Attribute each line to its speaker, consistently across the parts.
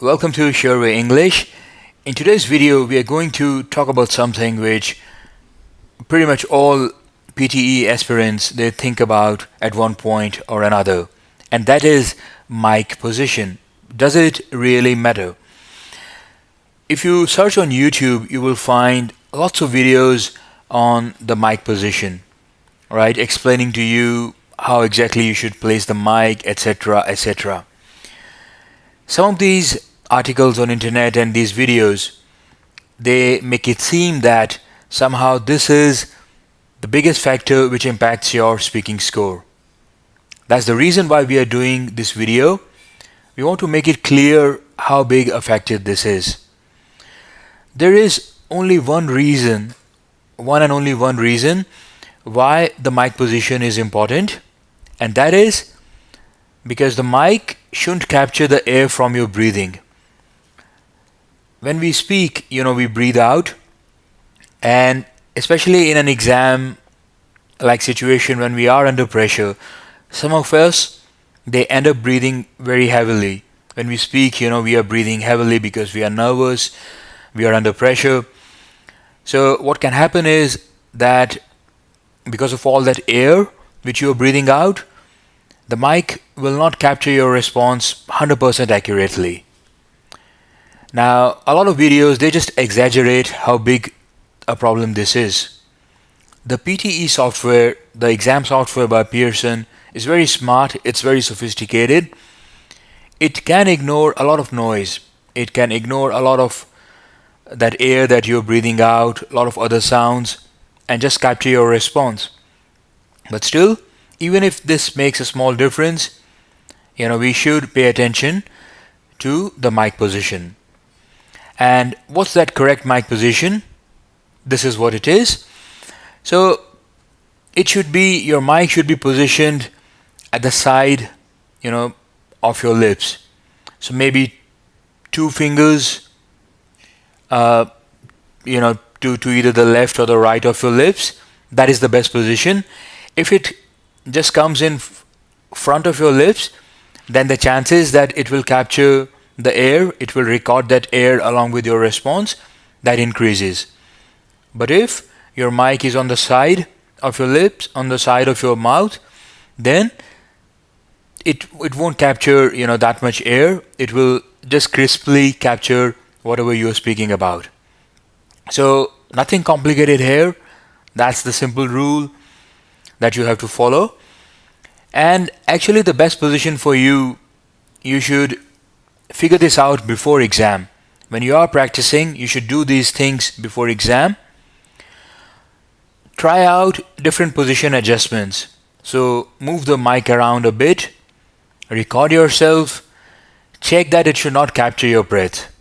Speaker 1: Welcome to Sureway English. In today's video, we are going to talk about something which pretty much all PTE aspirants they think about at one point or another, and that is mic position. Does it really matter? If you search on YouTube, you will find lots of videos on the mic position, right? Explaining to you how exactly you should place the mic, etc., etc. Some of these articles on internet and these videos, they make it seem that somehow this is the biggest factor which impacts your speaking score. That's the reason why we are doing this video. We want to make it clear how big a factor this is. There is only one reason, one and only one reason why the mic position is important, and that is because the mic shouldn't capture the air from your breathing. When we speak, we breathe out, and especially in an exam like situation when we are under pressure, some of us, they end up breathing very heavily. When we speak, we are breathing heavily because we are nervous, we are under pressure. So what can happen is that because of all that air which you are breathing out, the mic will not capture your response 100% accurately. Now, a lot of videos, they just exaggerate how big a problem this is. The PTE software, the exam software by Pearson, is very smart, it's very sophisticated. It can ignore a lot of noise. It can ignore a lot of that air that you're breathing out, a lot of other sounds, and just capture your response. But still, even if this makes a small difference, we should pay attention to the mic position. And what's that correct mic position? This is what it is. So your mic should be positioned at the side, of your lips. So maybe two fingers, to either the left or the right of your lips. That is the best position. If it just comes in front of your lips, then the chances that it will capture the air, it will record that air along with your response, that increases. But if your mic is on the side of your lips, on the side of your mouth, then it won't capture that much air. It will just crisply capture whatever you're speaking about. So nothing complicated here. That's the simple rule that you have to follow. And actually the best position for you should figure this out before exam. When you are practicing, you should do these things before exam. Try out different position adjustments. So move the mic around a bit, record yourself, check that it should not capture your breath.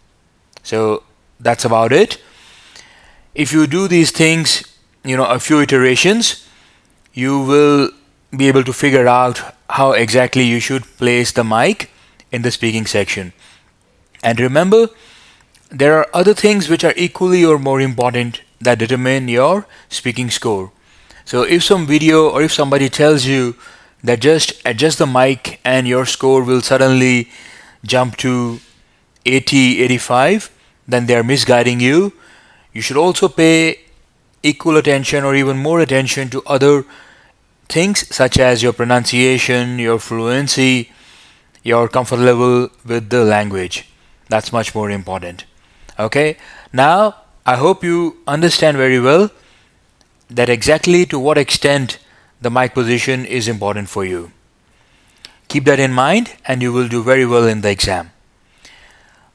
Speaker 1: So that's about it. If you do these things, a few iterations, you will be able to figure out how exactly you should place the mic in the speaking section. And remember, there are other things which are equally or more important that determine your speaking score. So if some video or if somebody tells you that just adjust the mic and your score will suddenly jump to 80, 85, then they are misguiding you. You should also pay equal attention or even more attention to other things such as your pronunciation, your fluency, your comfort level with the language. That's much more important. Okay, now I hope you understand very well that exactly to what extent the mic position is important for you. Keep that in mind and you will do very well in the exam.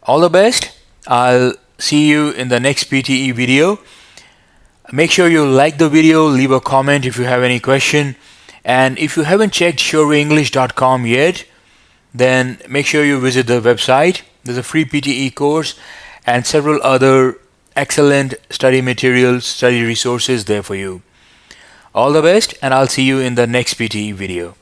Speaker 1: All the best. I'll see you in the next PTE video. Make sure you like the video, leave a comment if you have any question, and if you haven't checked surewayenglish.com yet, then make sure you visit the website. There's a free PTE course and several other excellent study materials, study resources there for you. All the best, and I'll see you in the next PTE video.